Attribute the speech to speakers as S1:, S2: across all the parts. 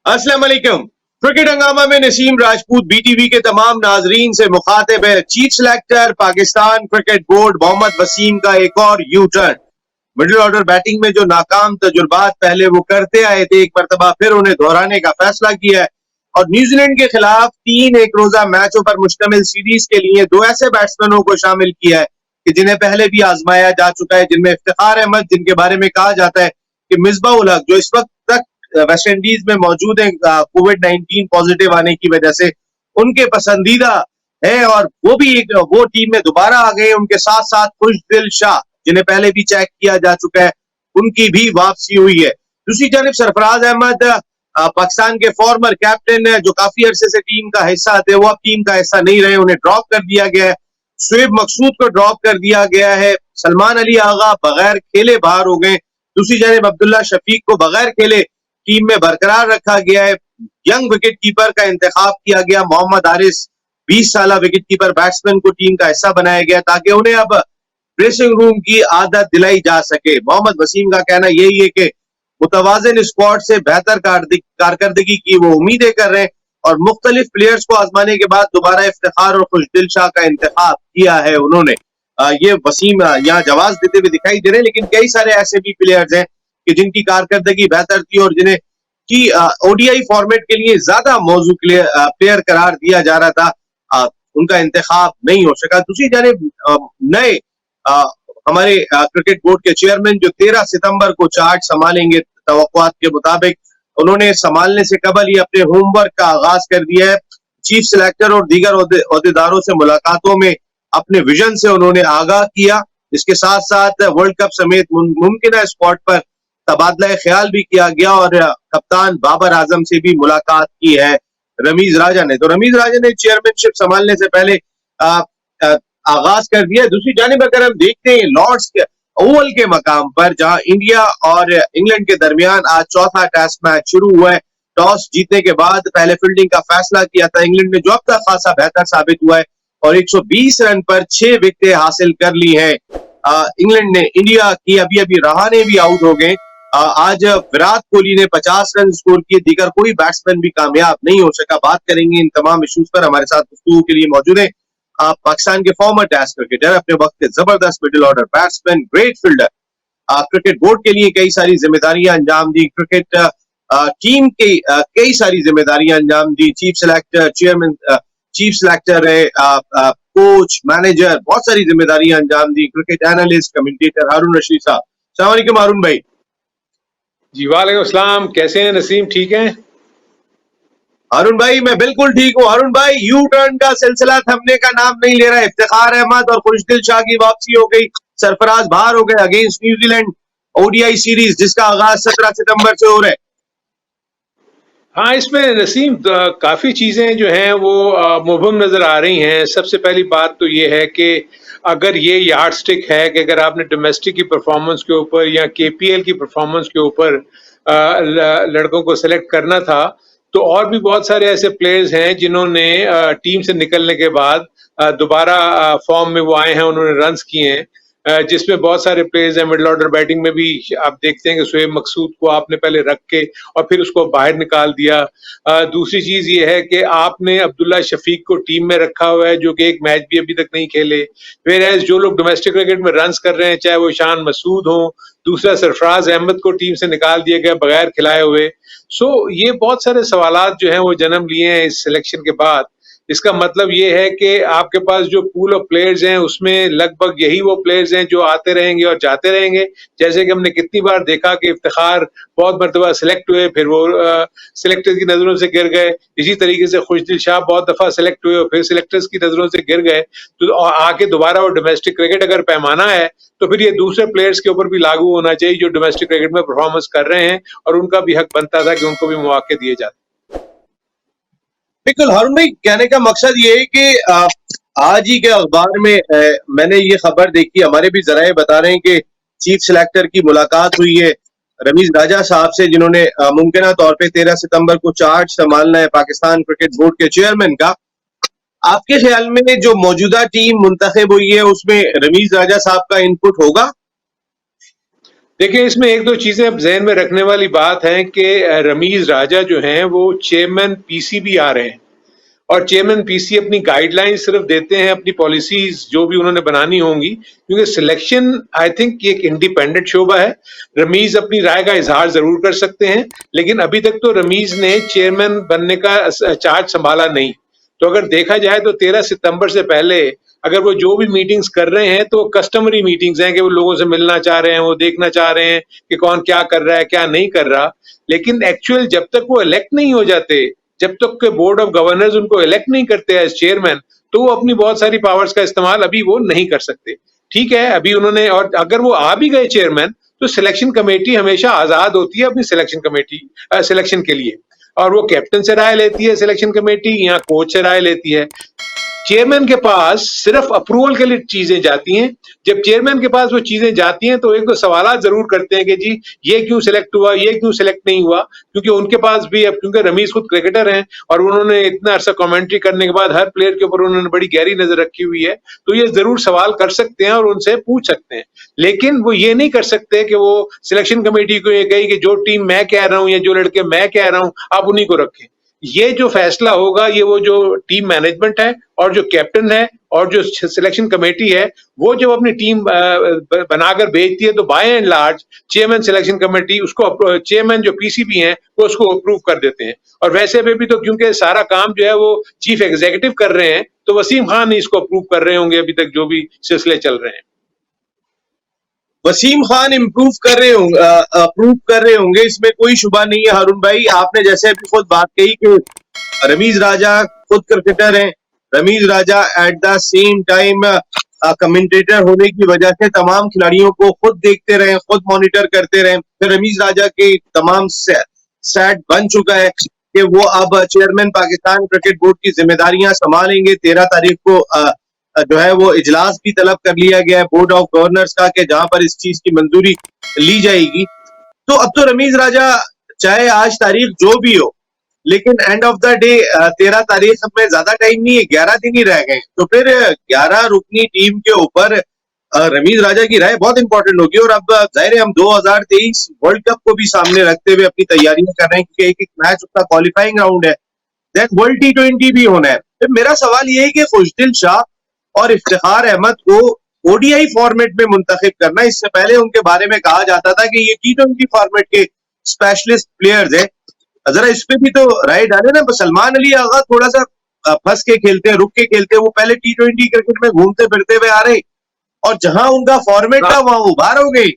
S1: अस्सलाम वालेकुम। क्रिकेट हंगामा में नसीम राजपूत बीटीवी के तमाम नाजरीन से मुखातिब है। Chief selector Pakistan cricket board Mohammad Wasim का एक और U turn. Middle order batting में जो नाकाम तजुर्बात पहले वो करते आए थे, एक मरतबा फिर उन्हें दोहराने का फैसला किया है और न्यूजीलैंड के खिलाफ 3 एक रोजा मैचों पर मुश्तमिल सीरीज के लिए 2 ऐसे बैट्समैनों को शामिल किया है कि जिन्हें पहले भी आजमाया जा चुका है, जिनमें इफ्तिखार अहमद, जिनके बारे में कहा जाता है कि मिसबाह उल हक जो इस वक्त तक वेस्ट इंडीज में मौजूद है कोविड-19 पॉजिटिव आने की वजह से, उनके पसंदीदा है और वो टीम में दोबारा आ गए। उनके साथ साथ खुशदिल शाह, जिन्हें पहले भी चेक किया जा चुका है, उनकी भी वापसी हुई है। दूसरी जानब सरफराज अहमद पाकिस्तान के फॉर्मर कैप्टन है, जो काफी अरसे से टीम का हिस्सा थे, वो अब टीम का हिस्सा नहीं रहे, उन्हें ड्रॉप कर दिया गया है। शुएब मकसूद को ड्रॉप कर दिया गया है। सलमान अली आगा बगैर खेले बाहर हो गए। दूसरी जानब अब्दुल्ला शफीक को बगैर खेले टीम में बरकरार रखा गया है। यंग विकेट कीपर का इंतखाब किया गया, मोहम्मद हारिस 20 साल विकेट कीपर बैट्समैन को टीम का हिस्सा बनाया गया ताकि उन्हें अब ड्रेसिंग रूम की आदत दिलाई जा सके। मोहम्मद वसीम का कहना यही है कि मुतवाज़िन स्क्वाड से बेहतर कारकर्दगी की वो उम्मीदें कर रहे हैं और मुख्तलिफ प्लेयर्स को आजमाने के बाद दोबारा इफ्तिखार और खुशदिल शाह का इंतखाब किया है उन्होंने। ये वसीम यहाँ जवाब देते हुए दिखाई दे रहे हैं, लेकिन कई सारे ऐसे भी प्लेयर्स हैं कि जिनकी कारकर्दगी बेहतर थी और जिन्हें की ओडीआई फॉर्मेट के लिए ज्यादा मौजू प्लेयर करार दिया जा रहा था, उनका इंतखाब नहीं हो सका। दूसरी जानिब नए हमारे क्रिकेट बोर्ड के चेयरमैन जो 13 सितंबर को चार्ज संभालेंगे, तवक्कुआत के मुताबिक उन्होंने संभालने से कबल ही अपने होमवर्क का आगाज कर दिया है। चीफ सिलेक्टर और दीगर ओहदेदारों से मुलाकातों में अपने विजन से उन्होंने आगाह किया। इसके साथ साथ वर्ल्ड कप समेत मुमकिन स्पॉट पर तबादला ख्याल भी किया गया और कप्तान बाबर आजम से भी मुलाकात की है रमीज राजा ने। तो रमीज राजा ने चेयरमैनशिप संभालने से पहले आगाज कर दिया। दूसरी जानिब अगर हम देखते हैं लॉर्ड्स के ओवल के मकाम पर, जहां इंडिया और इंग्लैंड के दरमियान आज चौथा टेस्ट मैच शुरू हुआ है, टॉस जीतने के बाद पहले फील्डिंग का फैसला किया था इंग्लैंड ने, जो अब तक खासा बेहतर साबित हुआ है और 120 रन पर 6 विकेटें हासिल कर ली है इंग्लैंड ने। इंडिया की अभी अभी रहाणे भी आउट हो गए। आज विराट कोहली ने 50 रन स्कोर किए, दीगर कोई बैट्समैन भी कामयाब नहीं हो सका। बात करेंगे इन तमाम इश्यूज पर। हमारे साथ गुफ्तगू के लिए मौजूद है पाकिस्तान के फॉर्मर टेस्ट क्रिकेटर, अपने वक्त के जबरदस्त middle order batsman, great fielder, cricket board के लिए कई सारी जिम्मेदारियां अंजाम दी, क्रिकेट टीम के कई सारी जिम्मेदारियां अंजाम दी, chief selector, chairman, chief selector है, कोच, मैनेजर, बहुत सारी जिम्मेदारियां अंजाम दी, cricket analyst, commentator Haroon Rashid साहब। अस्सलाम वालेकुम हारून भाई।
S2: जी वालेकुम अस्सलाम, कैसे हैं नसीम, ठीक हैं?
S1: हारून भाई मैं बिल्कुल ठीक हूँ। हारून भाई, यू टर्न का सिलसिला थमने का नाम नहीं ले रहा है। इफ्तिखार अहमद और खुशदिल शाह की वापसी हो गई, सरफराज बाहर हो गए अगेंस्ट न्यूजीलैंड ओडीआई सीरीज, जिसका आगाज 17 सितंबर से हो रहा है।
S2: हाँ, इसमें नसीम काफ़ी चीज़ें जो हैं वो मुबहम नज़र आ रही हैं। सबसे पहली बात तो ये है कि अगर ये यार्ड स्टिक है कि अगर आपने डोमेस्टिक की परफॉर्मेंस के ऊपर या केपीएल की परफॉर्मेंस के ऊपर लड़कों को सेलेक्ट करना था, तो और भी बहुत सारे ऐसे प्लेयर्स हैं जिन्होंने टीम से निकलने के बाद दोबारा फॉर्म में वो आए हैं, उन्होंने रन्स किए हैं, जिसमें बहुत सारे प्लेयर्स हैं। मिडिल ऑर्डर बैटिंग में भी आप देखते हैं कि शुएब मकसूद को आपने पहले रख के और फिर उसको बाहर निकाल दिया। दूसरी चीज ये है कि आपने अब्दुल्ला शफीक को टीम में रखा हुआ है, जो कि एक मैच भी अभी तक नहीं खेले। फिर एज जो लोग डोमेस्टिक क्रिकेट में रन्स कर रहे हैं, चाहे वो शान मसूद हो, दूसरा सरफराज अहमद को टीम से निकाल दिया गया बगैर खिलाए हुए। सो ये बहुत सारे सवालात जो हैं वो जन्म लिए हैं इस सिलेक्शन के बाद। इसका मतलब ये है कि आपके पास जो पूल ऑफ प्लेयर्स हैं उसमें लगभग यही वो प्लेयर्स हैं जो आते रहेंगे और जाते रहेंगे। जैसे कि हमने कितनी बार देखा कि इफ्तिखार बहुत मरतबा सिलेक्ट हुए, फिर वो सिलेक्टर्स की नजरों से गिर गए। इसी तरीके से खुशदिल शाह बहुत दफा सिलेक्ट हुए और फिर सिलेक्टर्स की नजरों से गिर गए। तो आके दोबारा वो डोमेस्टिक क्रिकेट अगर पैमाना है तो फिर ये दूसरे प्लेयर्स के ऊपर भी लागू होना चाहिए जो डोमेस्टिक क्रिकेट में परफॉर्मेंस कर रहे हैं, और उनका भी हक बनता था कि उनको भी मौके दिए जाते।
S1: बिल्कुल हारून भाई, कहने का मकसद ये है कि आज ही के अखबार में मैंने ये खबर देखी, हमारे भी जराए बता रहे हैं कि चीफ सिलेक्टर की मुलाकात हुई है रमीज राजा साहब से, जिन्होंने मुमकिन तौर पे 13 सितंबर को चार्ज संभालना है पाकिस्तान क्रिकेट बोर्ड के चेयरमैन का। आपके ख्याल में जो मौजूदा टीम मुंतखब हुई है उसमें रमीज राजा साहब का इनपुट होगा?
S2: देखिए, इसमें 1-2 चीज़ें अब ज़हन में रखने वाली बात है कि रमीज़ राजा जो हैं वो चेयरमैन पीसीबी आ रहे हैं और चेयरमैन पीसी अपनी गाइडलाइन सिर्फ देते हैं, अपनी पॉलिसीज जो भी उन्होंने बनानी होंगी, क्योंकि सिलेक्शन आई थिंक ये एक इंडिपेंडेंट शोबा है। रमीज अपनी राय का इजहार जरूर कर सकते हैं, लेकिन अभी तक तो रमीज ने चेयरमैन बनने का चार्ज संभाला नहीं। तो अगर देखा जाए तो 13 सितंबर से पहले अगर वो जो भी मीटिंग्स कर रहे हैं तो कस्टमरी मीटिंग्स हैं कि वो लोगों से मिलना चाह रहे हैं, वो देखना चाह रहे हैं कि कौन क्या कर रहा है, क्या नहीं कर रहा। लेकिन एक्चुअल जब तक वो इलेक्ट नहीं हो जाते, जब तक के बोर्ड ऑफ गवर्नर्स उनको इलेक्ट नहीं करते एज चेयरमैन, तो वो अपनी बहुत सारी पावर्स का इस्तेमाल अभी वो नहीं कर सकते। ठीक है, अभी उन्होंने, और अगर वो आ भी गए चेयरमैन तो सिलेक्शन कमेटी हमेशा आजाद होती है अपनी सिलेक्शन कमेटी सिलेक्शन के लिए, और वो कैप्टन से राय लेती है सिलेक्शन कमेटी या कोच से राय लेती है। चेयरमैन के पास सिर्फ अप्रूवल के लिए चीजें जाती हैं। जब चेयरमैन के पास वो चीजें जाती हैं तो एक दो सवालात जरूर करते हैं कि जी ये क्यों सिलेक्ट हुआ, ये क्यों सिलेक्ट नहीं हुआ, क्योंकि उनके पास भी, अब क्योंकि रमीज खुद क्रिकेटर हैं और उन्होंने इतना अरसा कमेंट्री करने के बाद हर प्लेयर के ऊपर उन्होंने बड़ी गहरी नजर रखी हुई है, तो ये जरूर सवाल कर सकते हैं और उनसे पूछ सकते हैं। लेकिन वो ये नहीं कर सकते कि वो सिलेक्शन कमेटी को ये कही कि जो टीम मैं कह रहा हूं या जो लड़के मैं कह रहा हूं आप उन्हीं को रखें। ये जो फैसला होगा ये वो जो टीम मैनेजमेंट है और जो कैप्टन है और जो सिलेक्शन कमेटी है, वो जब अपनी टीम बनाकर भेजती है तो by and large chairman selection committee उसको, चेयरमैन जो पीसीबी हैं वो उसको अप्रूव कर देते हैं। और वैसे में भी तो क्योंकि सारा काम जो है वो चीफ एग्जीक्यूटिव कर रहे हैं, तो वसीम खान ही इसको अप्रूव कर रहे होंगे अभी तक जो भी सिलसिले चल रहे हैं।
S1: वसीम खान इम्प्रूव कर रहे होंगे, अप्रूव कर रहे होंगे, इसमें कोई शुबा नहीं है। हारून भाई, आपने जैसे अभी खुद बात कही कि रमीज राजा खुद क्रिकेटर हैं, Ramiz Raja at the same time commentator होने की वजह से तमाम खिलाड़ियों को खुद देखते रहे, खुद मॉनिटर करते रहे। फिर रमीज राजा के तमाम सेट बन चुका है कि वो अब चेयरमैन पाकिस्तान क्रिकेट बोर्ड की जिम्मेदारियां संभालेंगे। 13 तारीख को जो है वो इजलास भी तलब कर लिया गया है बोर्ड ऑफ गवर्नर्स का, कि जहां पर इस चीज की मंजूरी ली जाएगी। तो अब तो रमीज राजा, चाहे आज तारीख जो भी हो, लेकिन एंड ऑफ द डे 13 तारीख में ज्यादा टाइम नहीं है, 11 दिन ही रह गए। तो फिर 11 रुकनी टीम के ऊपर रमीज राजा की राय बहुत इंपॉर्टेंट होगी। और अब जाहिर है हम 2023 वर्ल्ड कप को भी सामने रखते हुए अपनी तैयारियां कर रहे हैं, क्योंकि एक एक मैच उसका क्वालिफाइंग राउंड है, देन वर्ल्ड T20 भी होना है। फिर मेरा सवाल ये है कि खुशदिल शाह और इफ्तिखार अहमद को ओडीआई फॉर्मेट में मुंतखब करना, इससे पहले उनके बारे में कहा जाता था कि ये T20 फॉर्मेट के स्पेशलिस्ट प्लेयर्स हैं। जरा इस पे भी तो राय डाले ना। सलमान अली आगा थोड़ा सा फंस के खेलते हैं, रुक के खेलते हैं, वो पहले T20 क्रिकेट में घूमते फिरते हुए आ रहे, और जहां उनका फॉर्मेट था वहां उभार हो गई।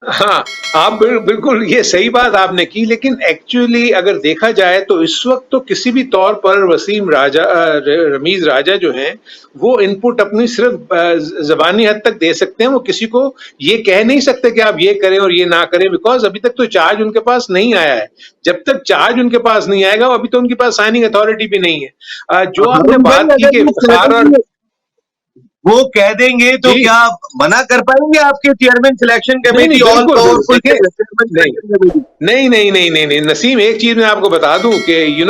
S2: हाँ, आप बिल्कुल ये सही बात आपने की, लेकिन एक्चुअली अगर देखा जाए तो इस वक्त तो किसी भी तौर पर वसीम राजा, रमीज राजा जो हैं वो इनपुट अपनी सिर्फ जबानी हद तक दे सकते हैं। वो किसी को ये कह नहीं सकते कि आप ये करें और ये ना करें, बिकॉज अभी तक तो चार्ज उनके पास नहीं आया है। जब तक चार्ज उनके पास नहीं आएगा, अभी तो उनके पास साइनिंग अथॉरिटी भी नहीं है। जो आपने बात की कि इफ्तिखार और
S1: वो कह देंगे तो
S2: जी,
S1: क्या मना कर पाएंगे आपके चेयरमैन सिलेक्शन
S2: नहीं
S1: कमेटी,
S2: नहीं
S1: ऑल
S2: बिल्कुल
S1: पावरफुल
S2: देखिए,
S1: चेयरमैन
S2: नहीं
S1: सिलेक्शन कमेटी?
S2: नहीं नसीम, एक चीज मैं आपको बता दूं कि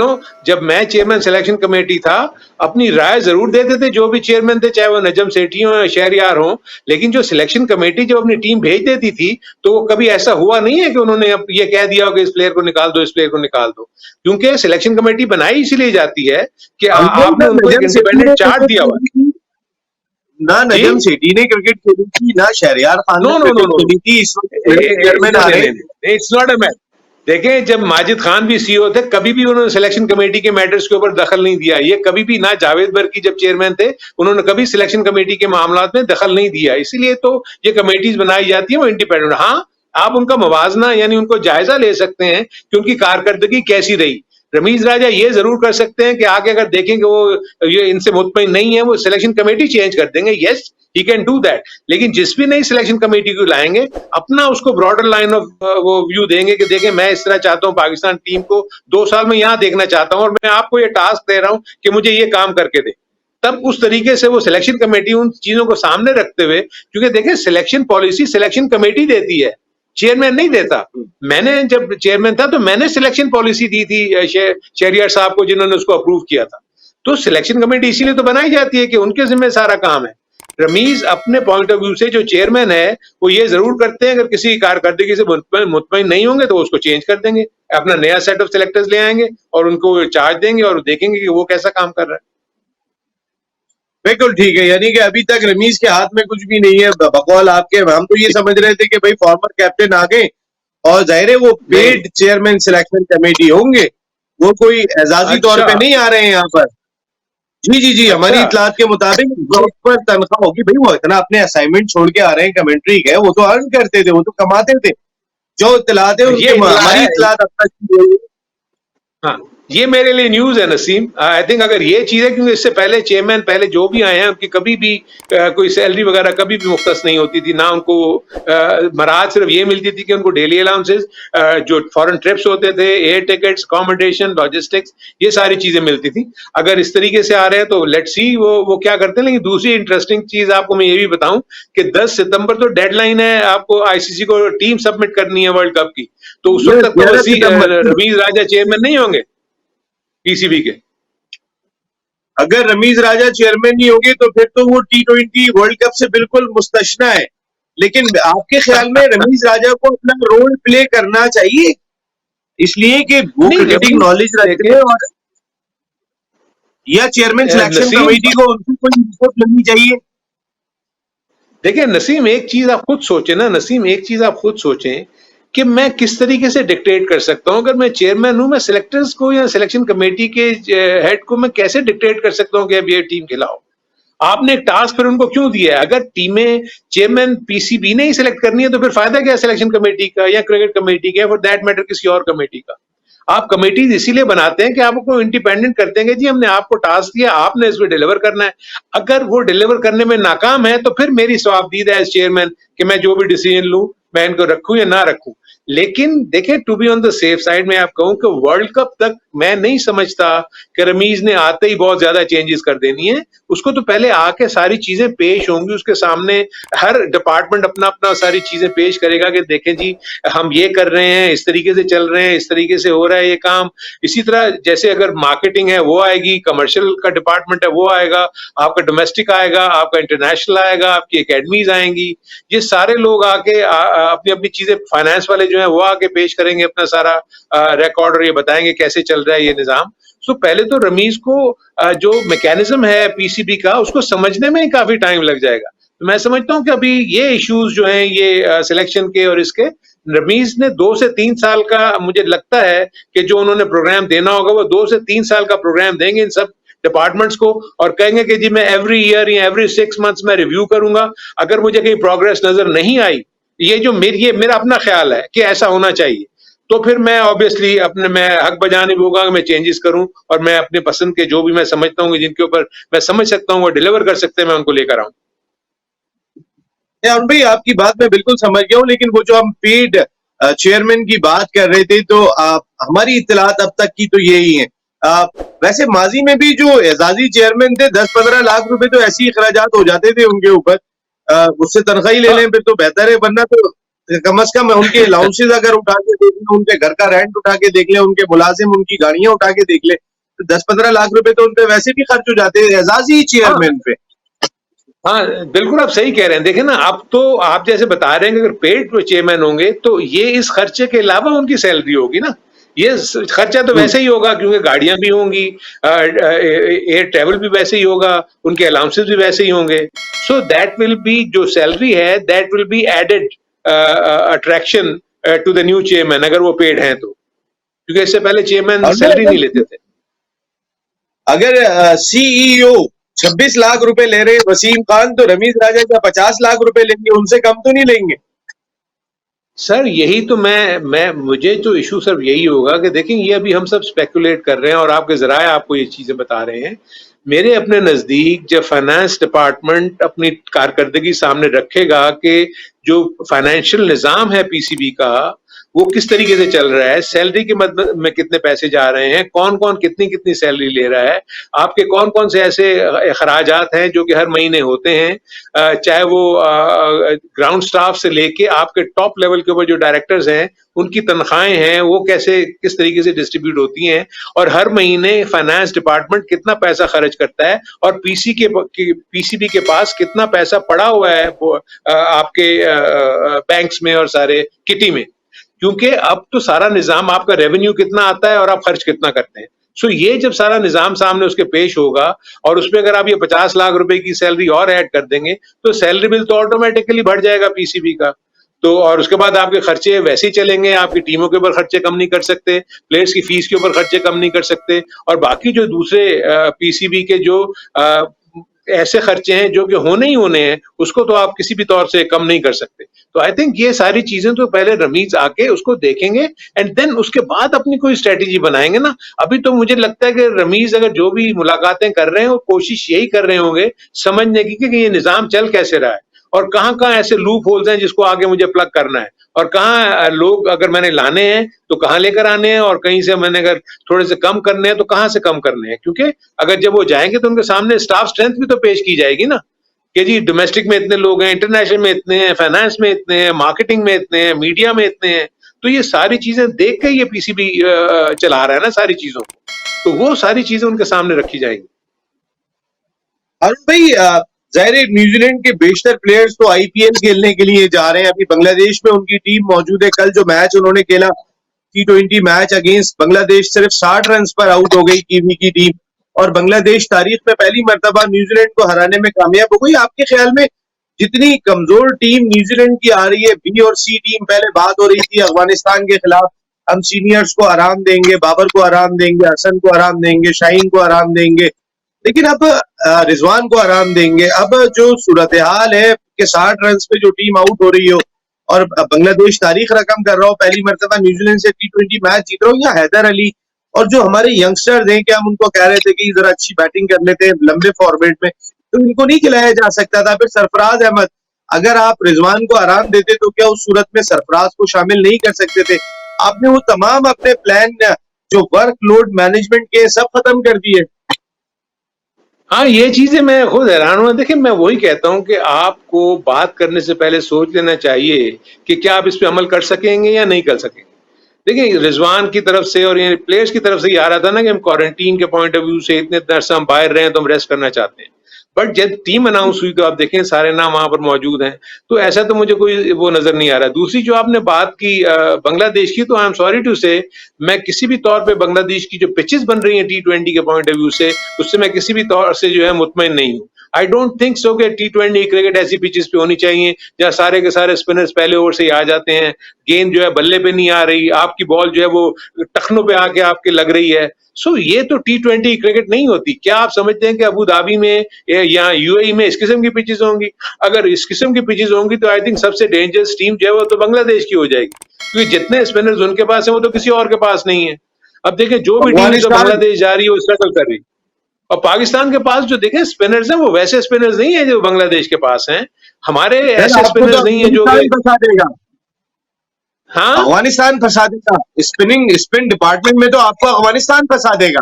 S2: जब मैं चेयरमैन सिलेक्शन कमेटी था, अपनी राय जरूर देते थे जो भी चेयरमैन थे, चाहे वो नजम सेठी हो या शहरियार हो। लेकिन जो सिलेक्शन कमेटी जब अपनी टीम भेज देती थी तो वो कभी ऐसा हुआ नहीं है कि उन्होंने अब ये कह दिया हो कि इस प्लेयर को निकाल दो, इस प्लेयर को निकाल दो। क्योंकि सिलेक्शन कमेटी बनाई इसीलिए जाती है कि आपने उनको एक इंडिपेंडेंट चार्ट दिया हुआ है।
S1: ना
S2: जी,
S1: नजम सेठी ने क्रिकेट खेली थी, ना शहरियार खान
S2: नो
S1: ने
S2: नो नो
S1: क्रिकेट
S2: नो
S1: खेली थी। इस वक्त चेयरमैन आ रहे हैं।
S2: It's not a match. देखें, जब माजिद खान भी सीईओ थे, कभी भी उन्होंने सिलेक्शन कमेटी के मैटर्स के ऊपर दखल नहीं दिया। ये कभी भी, ना जावेद बर्की जब चेयरमैन थे उन्होंने कभी सिलेक्शन कमेटी के मामलात में दखल नहीं दिया। इसीलिए तो ये कमेटीज बनाई जाती है, वो इंडिपेंडेंट। हाँ, आप उनका मवाजना यानी उनको जायजा ले सकते हैं कि उनकी कारकर्दगी कैसी रही। रमीज राजा ये जरूर कर सकते हैं कि आगे अगर देखेंगे वो ये इनसे मुतमईन नहीं है, वो सिलेक्शन कमेटी चेंज कर देंगे। Yes, he can do that. लेकिन जिस भी नई सिलेक्शन कमेटी को लाएंगे, अपना उसको ब्रॉडर लाइन ऑफ वो व्यू देंगे कि देखें मैं इस तरह चाहता हूं पाकिस्तान टीम को 2 साल में यहां देखना चाहता हूं और मैं आपको ये टास्क दे रहा हूं कि मुझे ये काम करके दे। तब उस तरीके से वो सिलेक्शन कमेटी उन चीजों को सामने रखते हुए, क्योंकि देखें सिलेक्शन पॉलिसी सिलेक्शन कमेटी देती है, चेयरमैन नहीं देता। मैंने जब चेयरमैन था तो मैंने सिलेक्शन पॉलिसी दी थी शहरियार साहब को, जिन्होंने उसको अप्रूव किया था। तो सिलेक्शन कमेटी इसीलिए तो बनाई जाती है कि उनके जिम्मे सारा काम है। रमीज अपने पॉइंट ऑफ व्यू से जो चेयरमैन है वो ये जरूर करते हैं, अगर किसी की कारकर्दगी से मुतमईन नहीं होंगे तो उसको चेंज कर देंगे, अपना नया सेट ऑफ सिलेक्टर्स ले आएंगे और उनको चार्ज देंगे और देखेंगे कि वो कैसा काम कर रहा है।
S1: बिल्कुल ठीक है, यानी कि अभी तक रमीज के हाथ में कुछ भी नहीं है। बकौल आपके, हम तो ये समझ रहे थे कि भाई फॉर्मर कैप्टन आ गए और जाहिर है वो पेड चेयरमैन सिलेक्शन कमेटी होंगे, वो कोई एजाजी तौर पे नहीं आ रहे हैं यहाँ पर। जी जी जी, हमारी इतलात के मुताबिक पर तनख्वाह होगी। भाई वो इतना अपने असाइनमेंट छोड़ के आ रहे हैं कमेंट्री के, वो तो अर्न करते थे, वो तो कमाते थे। जो इतलात है उनके, हमारी इतलात अब तक की है।
S2: हाँ, ये मेरे लिए न्यूज है नसीम। आई थिंक अगर ये चीज है, क्योंकि इससे पहले चेयरमैन पहले जो भी आए हैं उनकी कभी भी कोई सैलरी वगैरह कभी भी मुख्तस नहीं होती थी, ना उनको मराहत सिर्फ ये मिलती थी कि उनको डेली अलाउंसेस, जो फॉरेन ट्रिप्स होते थे, एयर टिकट्स, अकोमोडेशन, लॉजिस्टिक्स, ये सारी चीजें मिलती थी। अगर इस तरीके से आ रहे हैं तो लेट्स सी वो क्या करते हैं। लेकिन दूसरी इंटरेस्टिंग चीज आपको मैं ये भी बताऊं कि 10 सितंबर तो डेडलाइन है, आपको आईसीसी को टीम सबमिट करनी है वर्ल्ड कप की, तो उस वक्त तक तो रमीज राजा चेयरमैन नहीं होंगे पीसीबी के।
S1: अगर रमीज राजा चेयरमैन नहीं होंगे तो फिर तो वो T20 वर्ल्ड कप से बिल्कुल मुस्तशना है। लेकिन आपके ख्याल में रमीज राजा को अपना रोल प्ले करना चाहिए, इसलिए कि वो क्रिकेटिंग नॉलेज रखते हैं, और या चेयरमैन सिलेक्शन कमेटी को उनकी कोई रिपोर्ट लेनी चाहिए?
S2: देखिए नसीम, एक चीज आप खुद सोचें ना, नसीम एक चीज आप खुद सोचें कि मैं किस तरीके से डिक्टेट कर सकता हूं। अगर मैं चेयरमैन हूं, मैं सिलेक्टर्स को या सिलेक्शन कमेटी के हेड को मैं कैसे डिक्टेट कर सकता हूं कि अब ये टीम खिलाओ। आपने एक टास्क फिर उनको क्यों दिया है? अगर टीमें चेयरमैन पीसीबी ने ही सिलेक्ट करनी है तो फिर फायदा क्या सिलेक्शन कमेटी का या क्रिकेट कमेटी का, फॉर दैट मैटर किसी और कमेटी का? आप कमेटीज इसीलिए बनाते हैं कि आपको इंडिपेंडेंट करते हैं कि जी हमने आपको टास्क दिया, आपने इसमें डिलीवर करना है। अगर वो डिलीवर करने में नाकाम है तो फिर मेरी स्वाबदीद है एज चेयरमैन कि मैं जो भी डिसीजन लूं मैं इनको रखूं या ना रखूं। लेकिन देखें, to be on the safe side में आप कहूं कि वर्ल्ड कप तक मैं नहीं समझता कि रमीज ने आते ही बहुत ज्यादा चेंजेस कर देनी है। उसको तो पहले आके सारी चीजें पेश होंगी उसके सामने, हर डिपार्टमेंट अपना अपना सारी चीजें पेश करेगा कि देखें जी हम ये कर रहे हैं, इस तरीके से चल रहे हैं, इस तरीके से हो रहा है ये काम। इसी तरह जैसे अगर मार्केटिंग है वो आएगी, कमर्शियल का डिपार्टमेंट है वो आएगा, आपका डोमेस्टिक आएगा, आपका इंटरनेशनल आएगा, आपकी एकेडमीज आएंगी। ये सारे लोग आके अपनी अपनी चीजें, फाइनेंस वाले जो है वो आके पेश करेंगे अपना सारा रिकॉर्ड और ये बताएंगे कैसे चल रहा है ये निजाम। सो पहले तो रमीज को जो मैकेनिज्म है पीसीबी का उसको समझने में ही काफी टाइम लग जाएगा। तो मैं समझता हूं कि अभी ये इश्यूज जो हैं ये सिलेक्शन के और इसके, रमीज ने 2 से 3 साल का, मुझे लगता है कि जो उन्होंने प्रोग्राम देना होगा वो 2 से 3 साल का प्रोग्राम देंगे इन सब डिपार्टमेंट्स को और कहेंगे कि जी मैं एवरी ईयर या एवरी 6 मंथ्स में रिव्यू करूंगा। अगर मुझे कहीं प्रोग्रेस नजर नहीं आई, ये मेरा अपना ख्याल है कि ऐसा होना चाहिए, तो फिर मैं ऑब्वियसली मैं हक बजाने भी होगा, मैं चेंजेस करूं और मैं अपने पसंद के जो भी मैं समझता हूँ जिनके ऊपर मैं समझ सकता हूँ वो डिलीवर कर सकते हैं, मैं उनको लेकर आऊं।
S1: भाई आपकी बात मैं बिल्कुल समझ गया हूँ, लेकिन वो जो हम पेड चेयरमैन की बात कर रहे थे, तो हमारी इत्तलात अब तक की तो यही है। वैसे माजी में भी जो एजाजी चेयरमैन थे 10-15 लाख रुपए तो ऐसी अखराजात हो जाते थे उनके ऊपर, उससे तनख्वाही ले लें फिर तो बेहतर है। वरना तो कम अज कम उनके अलाउंसेज अगर उठा के देख लें, उनके घर का रेंट उठा के देख लें, उनके मुलाजिम उनकी गाड़ियां उठा के देख लें, तो 10-15 लाख रुपए तो उनपे वैसे भी खर्च हो जाते हैं एजाजी चेयरमैन पे।
S2: हाँ बिल्कुल आप सही कह रहे हैं। देखें ना, अब तो आप जैसे बता रहे हैं कि अगर पेड चेयरमैन होंगे तो ये इस खर्चे के अलावा उनकी सैलरी होगी ना, ये खर्चा तो वैसे ही होगा क्योंकि गाड़ियां भी होंगी, एयर ट्रेवल भी वैसे ही होगा, उनके अलाउंसेस भी वैसे ही होंगे। सो दैट विल बी, जो सैलरी है that will be added attraction to the new chairman अगर वो पेड हैं तो, क्योंकि इससे पहले चेयरमैन सैलरी नहीं लेते थे।
S1: अगर सीईओ 26 लाख रुपए ले रहे वसीम खान, तो रमीज राजा का 50 लाख रुपए लेंगे, उनसे कम तो नहीं लेंगे?
S2: सर यही तो मुझे तो इशू सर यही होगा कि देखें ये अभी हम सब स्पेकुलेट कर रहे हैं और आपके जराए आपको ये चीजें बता रहे हैं। मेरे अपने नजदीक जब फाइनेंस डिपार्टमेंट अपनी कारकर्दगी सामने रखेगा कि जो फाइनेंशियल निजाम है पीसीबी का वो किस तरीके से चल रहा है, सैलरी के मद में कितने पैसे जा रहे हैं, कौन कौन कितनी कितनी सैलरी ले रहा है, आपके कौन कौन से ऐसे अखराजात हैं जो कि हर महीने होते हैं, चाहे वो ग्राउंड स्टाफ से लेके आपके टॉप लेवल के ऊपर जो डायरेक्टर्स हैं उनकी तनख्वाहें हैं वो कैसे किस तरीके से डिस्ट्रीब्यूट होती हैं, और हर महीने फाइनेंस डिपार्टमेंट कितना पैसा खर्च करता है, और पीसीबी के पास कितना पैसा पड़ा हुआ है आपके बैंक्स में और सारे किटी में, क्योंकि अब तो सारा निजाम आपका रेवेन्यू कितना आता है और आप खर्च कितना करते हैं। सो ये जब सारा निजाम सामने उसके पेश होगा और उसमें अगर आप ये 50 लाख रुपए की सैलरी और ऐड कर देंगे तो सैलरी बिल तो ऑटोमेटिकली बढ़ जाएगा पीसीबी का। तो और उसके बाद आपके खर्चे वैसे ही चलेंगे, आपकी टीमों के ऊपर खर्चे कम नहीं कर सकते, प्लेयर्स की फीस के ऊपर खर्चे कम नहीं कर सकते, और बाकी जो दूसरे पीसीबी के जो ऐसे खर्चे हैं जो कि होने ही होने हैं उसको तो आप किसी भी तौर से कम नहीं कर सकते। तो आई थिंक ये सारी चीजें तो पहले रमीज आके उसको देखेंगे एंड देन उसके बाद अपनी कोई स्ट्रेटेजी बनाएंगे ना। अभी तो मुझे लगता है कि रमीज अगर जो भी मुलाकातें कर रहे हैं वो कोशिश यही कर रहे होंगे समझने की कि ये निजाम चल कैसे रहा है और कहाँ ऐसे लूप होल्स हैं जिसको आगे मुझे प्लग करना है, और कहाँ लोग अगर मैंने लाने हैं तो कहाँ लेकर आने हैं, और कहीं से मैंने अगर थोड़े से कम करने हैं तो कहाँ से कम करने हैं। क्योंकि अगर जब वो जाएंगे तो उनके सामने स्टाफ स्ट्रेंथ भी तो पेश की जाएगी ना कि जी डोमेस्टिक में इतने लोग हैं, इंटरनेशनल में इतने हैं, फाइनेंस में इतने हैं, मार्केटिंग में इतने हैं, मीडिया में इतने हैं। तो ये सारी चीजें देख के ये पीसीबी चला रहा है ना सारी चीजों को, तो वो सारी चीजें उनके सामने रखी जाएंगी।
S1: अरुण भाई, जाहिर है न्यूजीलैंड के बेशतर प्लेयर्स तो आईपीएल खेलने के लिए जा रहे हैं। अभी बांग्लादेश में उनकी टीम मौजूद है। कल जो मैच उन्होंने खेला T20 मैच अगेंस्ट बांग्लादेश, सिर्फ 60 रन पर आउट हो गई कीवी की टीम, और बांग्लादेश तारीख में पहली मर्तबा न्यूजीलैंड को हराने में कामयाब हो गई। आपके ख्याल में जितनी कमजोर टीम न्यूजीलैंड की आ रही है, बी और सी टीम, पहले बात हो रही थी अफगानिस्तान के खिलाफ हम सीनियर्स को आराम देंगे, बाबर को आराम देंगे, हसन को आराम देंगे, शाहीन को आराम देंगे, लेकिन अब रिजवान को आराम देंगे। अब जो सूरत हाल है कि 60 रन पे जो टीम आउट हो रही हो और बांग्लादेश तारीख रकम कर रहा हो, पहली मर्तबा न्यूजीलैंड से T20 मैच जीत रहा हो, या हैदर अली और जो हमारे यंगस्टर्स हैं, क्या हम उनको कह रहे थे कि जरा अच्छी बैटिंग कर लेते हैं लंबे फॉर्मेट में, तो इनको नहीं खिलाया जा सकता था। फिर सरफराज अहमद, अगर आप रिजवान को आराम देते तो क्या उस सूरत में सरफराज को शामिल नहीं कर सकते थे? आपने वो तमाम अपने प्लान जो वर्कलोड मैनेजमेंट के सब खत्म कर दिए।
S2: हाँ, ये चीजें मैं खुद हैरान हूँ। देखिए, मैं वही कहता हूँ कि आपको बात करने से पहले सोच लेना चाहिए कि क्या आप इस पे अमल कर सकेंगे या नहीं कर सकेंगे। देखिए, रिजवान की तरफ से और ये प्लेयर्स की तरफ से ये आ रहा था ना कि हम क्वारंटीन के पॉइंट ऑफ व्यू से इतने अरसा हम बाहर रहे हैं तो हम रेस्ट करना चाहते हैं, बट जब टीम अनाउंस हुई तो आप देखें सारे नाम वहां पर मौजूद हैं, तो ऐसा तो मुझे कोई वो नजर नहीं आ रहा। दूसरी जो आपने बात की बांग्लादेश की, तो आई एम सॉरी टू से मैं किसी भी तौर पे बांग्लादेश की जो पिचेस बन रही हैं T20 के पॉइंट ऑफ व्यू से, उससे मैं किसी भी तौर से जो है मुतमईन नहीं हूँ। आई डोंट थिंक सो कि T20 क्रिकेट ऐसी पिचेस पे होनी चाहिए जहाँ सारे के सारे स्पिनर्स पहले ओवर से ही आ जाते हैं, गेंद जो है बल्ले पे नहीं आ रही, आपकी बॉल जो है वो टखनों पे आके आपके लग रही है। सो ये तो T20 क्रिकेट नहीं होती। क्या आप समझते हैं कि अबू धाबी में या यूएई में इस किस्म की पिचेस होंगी? अगर इस किस्म की पिचेस होंगी तो आई थिंक सबसे डेंजरस टीम जो है वो तो बांग्लादेश की हो जाएगी, क्योंकि जितने स्पिनर्स उनके पास है वो तो किसी और के पास नहीं है। अब देखें, जो भी टीम तो बांग्लादेश जा रही है वो स्ट्रगल कर रही है, और पाकिस्तान के पास जो देखें स्पिनर्स हैं वो वैसे स्पिनर्स नहीं है जो बांग्लादेश के पास हैं। हमारे ऐसे स्पिनर्स नहीं है जो हाँ,
S1: अफगानिस्तान फंसा देगा स्पिन डिपार्टमेंट में, तो आपको अफगानिस्तान फंसा देगा।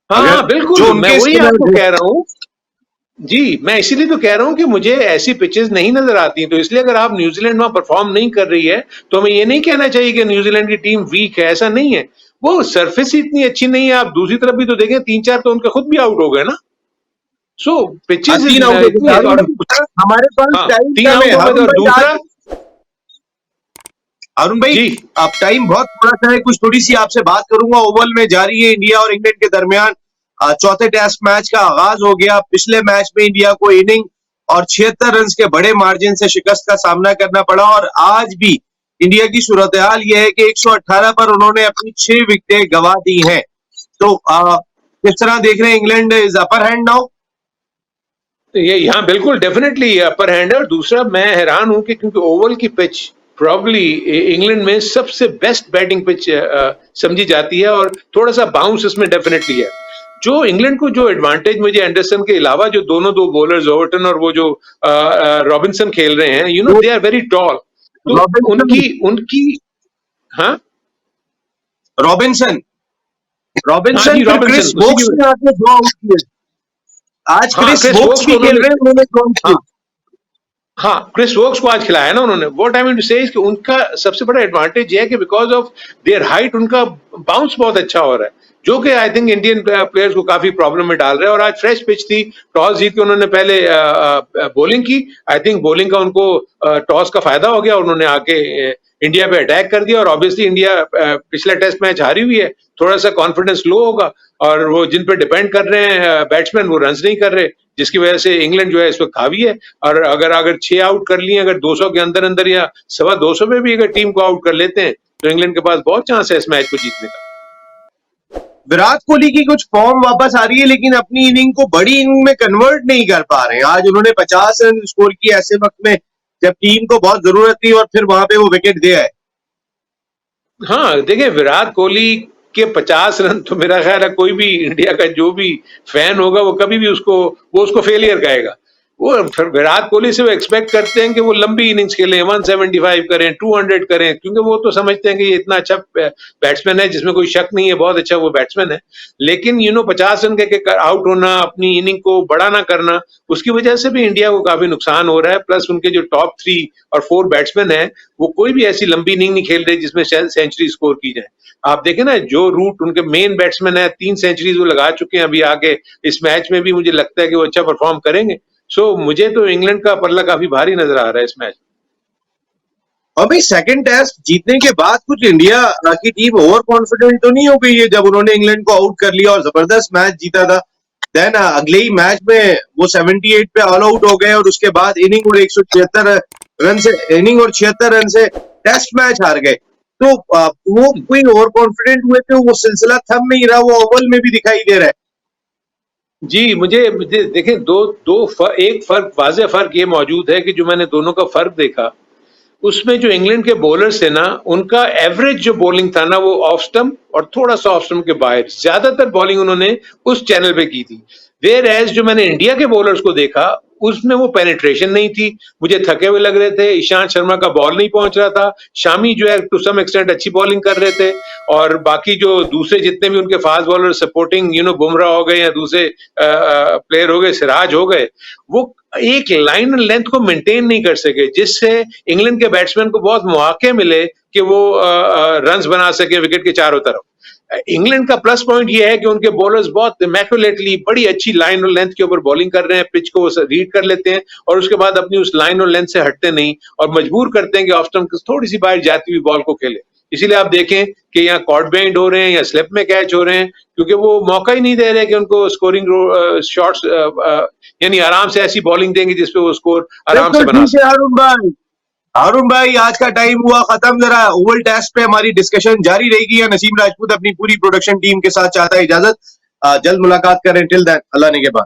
S2: हाँ बिल्कुल, मैं वही आपको कह रहा हूँ जी, मैं इसीलिए तो कह रहा हूँ कि मुझे ऐसी पिचेस नहीं नजर आती। तो इसलिए अगर आप न्यूजीलैंड वहां परफॉर्म नहीं कर रही है तो हमें ये नहीं कहना चाहिए कि न्यूजीलैंड की टीम वीक है, ऐसा नहीं है। वो सरफेस ही इतनी अच्छी नहीं है। आप दूसरी तरफ भी तो देखें, 3-4 तो उनके खुद भी आउट हो गए ना। सो पिचेस
S1: हमारे पास
S2: दूसरा
S1: अरुण भाई, अब टाइम बहुत थोड़ा सा है, कुछ थोड़ी सी आपसे बात करूंगा। ओवल में जारी है इंडिया और इंग्लैंड के दरमियान चौथे टेस्ट मैच का आगाज हो गया। पिछले मैच में इंडिया को इनिंग और 76 रन के बड़े मार्जिन से शिकस्त का सामना करना पड़ा, और आज भी इंडिया की सूरत हाल यह है कि 118 पर उन्होंने अपनी 6 विकेटें गंवा दी हैं। तो किस तरह देख रहे हैं? England is upper hand now?
S2: ये यहाँ बिल्कुल डेफिनेटली अपर हैंड है। और दूसरा मैं हैरान हूं कि क्योंकि ओवल की पिच प्रॉब्ली इंग्लैंड में सबसे बेस्ट बैटिंग पिच समझी जाती है, और थोड़ा सा बाउंस इसमें डेफिनेटली है। जो इंग्लैंड को जो एडवांटेज मुझे एंडरसन के अलावा जो दोनों दो बॉलर्स ओवर्टन और वो जो रॉबिन्सन खेल रहे हैं, you know they are very tall. तो उनकी हाँ
S1: रॉबिन्सन
S2: हाँ
S1: रॉबिन्सन
S2: जी,
S1: फिर
S2: रॉबिन्सन
S1: क्रिस
S2: उसी
S1: वोक्स
S2: की।
S1: ने आके दो आउट किए। आज
S2: हाँ,
S1: क्रिस
S2: क्रिस
S1: वोक्स
S2: वोक्स
S1: भी
S2: को
S1: खेल
S2: उन्होंने,
S1: रहे हैं, उन्होंने ड्रॉप
S2: हाँ
S1: किए।
S2: हाँ, क्रिस वोक्स को आज खिलाया ना उन्होंने। व्हाट आई मीन टू से इज कि उनका सबसे बड़ा एडवांटेज ये है कि बिकॉज ऑफ देयर हाइट उनका बाउंस बहुत अच्छा हो रहा है, जो कि आई थिंक इंडियन प्लेयर्स को काफी प्रॉब्लम में डाल रहा है। और आज फ्रेश पिच थी, टॉस जीत के उन्होंने पहले बॉलिंग की। आई थिंक बॉलिंग का उनको टॉस का फायदा हो गया और उन्होंने आके इंडिया पे अटैक कर दिया। और ऑब्वियसली इंडिया पिछला टेस्ट मैच हारी हुई है, थोड़ा सा कॉन्फिडेंस लो होगा, और वो जिन पे डिपेंड कर रहे हैं बैट्समैन, वो रन नहीं कर रहे, जिसकी वजह से इंग्लैंड जो है इस वक्त हावी है। और अगर अगर 6 आउट कर लिए, अगर 200 के अंदर अंदर या 250 में भी अगर टीम को आउट कर लेते हैं, तो इंग्लैंड के पास बहुत चांस है इस मैच को जीतने का।
S1: विराट कोहली की कुछ फॉर्म वापस आ रही है, लेकिन अपनी इनिंग को बड़ी इनिंग में कन्वर्ट नहीं कर पा रहे हैं। आज उन्होंने 50 रन स्कोर किए ऐसे वक्त में जब टीम को बहुत जरूरत थी, और फिर वहां पे वो विकेट दे आए।
S2: हाँ, देखिए विराट कोहली के 50 रन तो मेरा ख्याल है कोई भी इंडिया का जो भी फैन होगा वो कभी भी उसको फेलियर कहेगा। वो फिर विराट कोहली से वो एक्सपेक्ट करते हैं कि वो लंबी इनिंग्स खेलें, 175 करें, 200 करें, क्योंकि वो तो समझते हैं कि ये इतना अच्छा बैट्समैन है जिसमें कोई शक नहीं है, बहुत अच्छा वो बैट्समैन है। लेकिन 50 रन के आउट होना, अपनी इनिंग को बड़ा ना करना, उसकी वजह से भी इंडिया को काफी नुकसान हो रहा है। प्लस उनके जो टॉप 3 और 4 बैट्समैन हैं, वो कोई भी ऐसी लंबी इनिंग नहीं खेल रहे जिसमें सेंचुरी स्कोर की जाए। आप देखें ना, जो रूट उनके मेन बैट्समैन है, 3 सेंचुरीज वो लगा चुके हैं अभी आगे। इस मैच में भी मुझे लगता है कि वो अच्छा परफॉर्म करेंगे। सो मुझे तो इंग्लैंड का पल्ला काफी भारी नजर आ रहा है इस मैच।
S1: अभी सेकंड टेस्ट जीतने के बाद कुछ इंडिया की टीम ओवर कॉन्फिडेंट तो नहीं हो गई है, जब उन्होंने इंग्लैंड को आउट कर लिया और जबरदस्त मैच जीता था। देन अगले ही मैच में वो 78 पे ऑल आउट हो गए, और उसके बाद इनिंग और 76 रन से टेस्ट मैच हार गए। तो वो कोई ओवर कॉन्फिडेंट हुए थे, वो सिलसिला थम नहीं रहा, वो ओवल में भी दिखाई दे रहा है।
S2: जी, मुझे देखें, एक फर्क, वाज़ेह फर्क ये मौजूद है कि जो मैंने दोनों का फर्क देखा, उसमें जो इंग्लैंड के बॉलर्स थे ना, उनका एवरेज जो बॉलिंग था ना, वो ऑफ स्टंप और थोड़ा सा ऑफ स्टंप के बाहर, ज्यादातर बॉलिंग उन्होंने उस चैनल पे की थी। वेयर एज जो मैंने इंडिया के बॉलर्स को देखा, उसमें वो पेनिट्रेशन नहीं थी, मुझे थके हुए लग रहे थे, ईशांत शर्मा का बॉल नहीं पहुंच रहा था, शामी जो है टू सम एक्सटेंट अच्छी बॉलिंग कर रहे थे, और बाकी जो दूसरे जितने भी उनके फास्ट बॉलर सपोर्टिंग, बुमराह हो गए या दूसरे प्लेयर हो गए, सिराज हो गए, वो एक लाइन लेंथ को मेंटेन नहीं कर सके, जिससे इंग्लैंड के बैट्समैन को बहुत मौके मिले कि वो रन्स बना सके विकेट के चारों तरफ। इंग्लैंड का प्लस पॉइंट ये है कि उनके बॉलर्स बहुत इमैक्युलेटली बड़ी अच्छी लाइन और लेंथ के ऊपर बॉलिंग कर रहे हैं, पिच को रीड कर लेते हैं और उसके बाद अपनी उस लाइन और लेंथ से हटते नहीं और मजबूर करते हैं कि ऑफ स्टंप थोड़ी सी बाहर जाती हुई बॉल को खेले। इसीलिए आप देखें कि यहाँ कॉर्ड बाउंड हो रहे हैं या स्लिप में कैच हो रहे हैं, क्योंकि वो मौका ही नहीं दे रहे कि उनको स्कोरिंग शॉट्स, यानी आराम से ऐसी बॉलिंग देंगे जिसपे वो स्कोर आराम से बना सके।
S1: हारून भाई, आज का टाइम हुआ खत्म। जरा ओवल टेस्ट पे हमारी डिस्कशन जारी रहेगी, या नसीम राजपूत अपनी पूरी प्रोडक्शन टीम के साथ चाहता है इजाजत। जल्द मुलाकात करें, टिल देन अल्लाह ने के बाद।